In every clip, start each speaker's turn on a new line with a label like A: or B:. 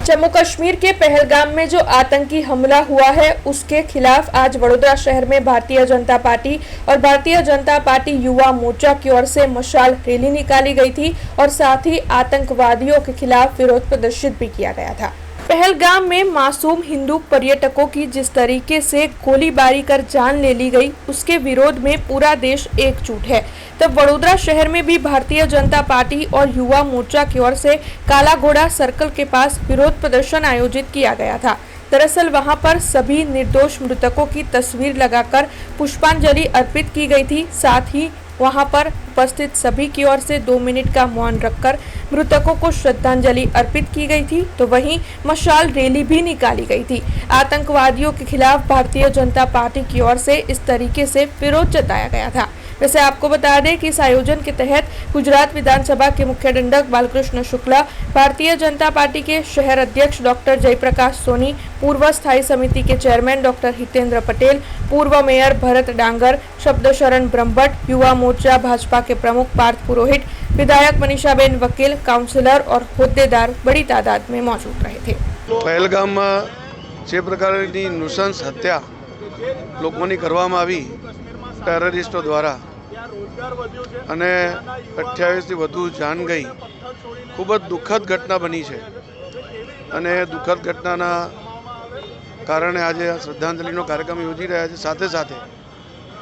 A: जम्मू कश्मीर के पहलगाम में जो आतंकी हमला हुआ है उसके खिलाफ आज वडोदरा शहर में भारतीय जनता पार्टी और भारतीय जनता पार्टी युवा मोर्चा की ओर से मशाल रैली निकाली गई थी और साथ ही आतंकवादियों के खिलाफ विरोध प्रदर्शित भी किया गया था। पहलगाम में मासूम हिंदू पर्यटकों की जिस तरीके से गोलीबारी कर जान ले ली गई उसके विरोध में पूरा देश एकजुट है। तब वडोदरा शहर में भी भारतीय जनता पार्टी और युवा मोर्चा की ओर से काला घोड़ा सर्कल के पास विरोध प्रदर्शन आयोजित किया गया था। दरअसल वहां पर सभी निर्दोष मृतकों की तस्वीर लगाकर पुष्पांजलि अर्पित की गई थी। साथ ही वहां पर उपस्थित सभी की ओर से 2 मिनट का मौन रखकर मृतकों को श्रद्धांजलि अर्पित की गई थी। तो वहीं मशाल रैली भी निकाली गई थी। आतंकवादियों के खिलाफ भारतीय जनता पार्टी की ओर से इस तरीके से विरोध जताया गया था। वैसे आपको बता दें कि इस आयोजन के तहत गुजरात विधानसभा के मुख्य दंडक बालकृष्ण शुक्ला, भारतीय जनता पार्टी के शहर अध्यक्ष डॉक्टर जयप्रकाश सोनी, पूर्व स्थायी समिति के चेयरमैन डॉक्टर हितेंद्र पटेल, पूर्व मेयर भरत डांगर, शब्दशरण ब्रह्मभट्ट, युवा मोर्चा भाजपा के प्रमुख पार्थ पुरोहित, विधायक मनीषाबेन वकील, काउंसिलर और होद्देदार बड़ी तादाद में मौजूद रहे थे।
B: पहलगाम जे प्रकारनी नृशंस हत्या लोकोनी करवामां आवी टेररिस्टों द्वारा અને 28થી વધુ જાન ગઈ ખૂબ જ દુઃખદ ઘટના બની છે અને દુઃખદ ઘટનાના કારણે આજે શ્રદ્ધાંજલિનો કાર્યક્રમ યોજી રહ્યા છે। સાથે સાથે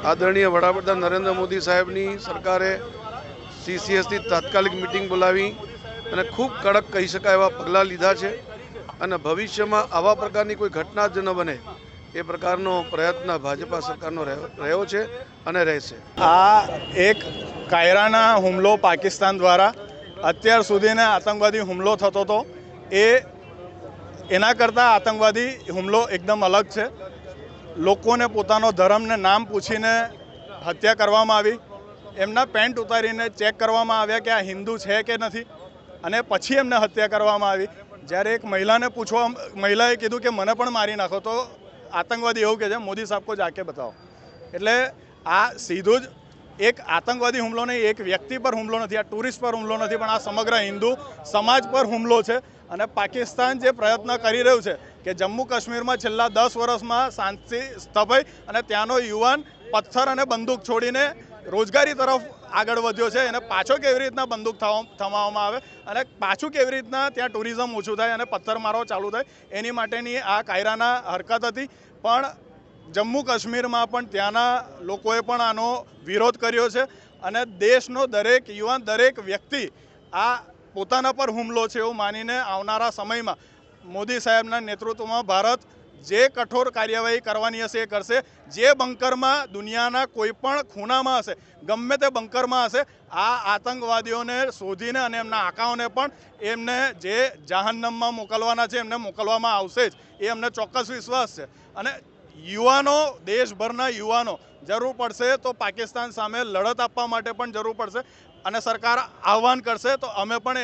B: આદરણીય વડાપ્રધાન નરેન્દ્ર મોદી સાહેબની સરકારે CCSની તાત્કાલિક મીટિંગ બોલાવી અને ખૂબ કડક કહી શકાય એવા પગલાં લીધા છે અને ભવિષ્યમાં આવા પ્રકારની કોઈ ઘટના જ ન બને એ પ્રકારનો પ્રયત્ન ભાજપા સરકારનો રહ્યો છે અને રહેશે।
C: આ એક કાયરાના હુમલો પાકિસ્તાન દ્વારા અત્યાર સુધીનો આતંકવાદી હુમલો થતો હતો એના કરતાં આતંકવાદી હુમલો એકદમ અલગ છે। લોકોને પોતાનો ધર્મને નામ પૂછીને હત્યા કરવામાં આવી। એમના પેન્ટ ઉતારીને ચેક કરવામાં આવ્યા કે આ હિન્દુ છે કે નથી અને પછી એમને હત્યા કરવામાં આવી। જ્યારે એક મહિલાને પૂછવા મહિલાએ કીધું કે મને પણ મારી નાખો તો આતંકવાદી એવું કહે છે મોદી સાહેબ કો જાકે બતાવો। એટલે આ સીધું જ એક આતંકવાદી હુમલો નહીં, એક વ્યક્તિ પર હુમલો નથી, આ ટુરિસ્ટ પર હુમલો નથી, પણ આ સમગ્ર હિન્દુ સમાજ પર હુમલો છે। અને પાકિસ્તાન જે પ્રયત્ન કરી રહ્યું છે કે જમ્મુ કાશ્મીરમાં છેલ્લા 10 વર્ષમાં શાંતિ સ્થપાઈ અને ત્યાંનો યુવાન પથ્થર અને બંદૂક છોડીને રોજગારી તરફ આગળ વધ્યો છે એને પાછો કેવી રીતના બંદૂક થમાવવામાં આવે અને પાછું કેવી રીતના ત્યાં ટુરિઝમ ઓછું થાય અને પથ્થરમારો ચાલુ થાય એની માટેની આ કાયરાના હરકત હતી। પણ જમ્મુ કાશ્મીરમાં પણ ત્યાંના લોકોએ પણ આનો વિરોધ કર્યો છે અને દેશનો દરેક યુવાન દરેક વ્યક્તિ આ પોતાના પર હુમલો છે એવું માનીને આવનારા સમયમાં મોદી સાહેબના નેતૃત્વમાં ભારત જે કઠોર કાર્યવાહી કરવાની હશે એ કરશે। જે બંકરમાં દુનિયાના કોઈ પણ ખૂણામાં હશે ગમે તે બંકરમાં હશે આ આતંકવાદીઓને શોધીને અને એમના આકાઓને પણ એમને જે જહન્નમમાં મોકલવાના છે એમને મોકલવામાં આવશે જ એ અમને ચોક્કસ વિશ્વાસ છે। અને યુવાનો દેશભરના યુવાનો જરૂર પડશે તો પાકિસ્તાન સામે લડત આપવા માટે પણ જરૂર પડશે અને સરકાર આહ્વાન કરશે તો અમે પણ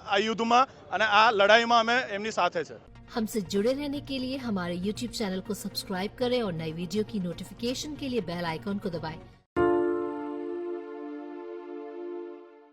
C: આ યુદ્ધમાં અને આ લડાઈમાં અમે એમની સાથે છે।
D: हमसे जुड़े रहने के लिए हमारे YouTube चैनल को सब्सक्राइब करें और नई वीडियो की नोटिफिकेशन के लिए बेल आइकॉन को दबाएं।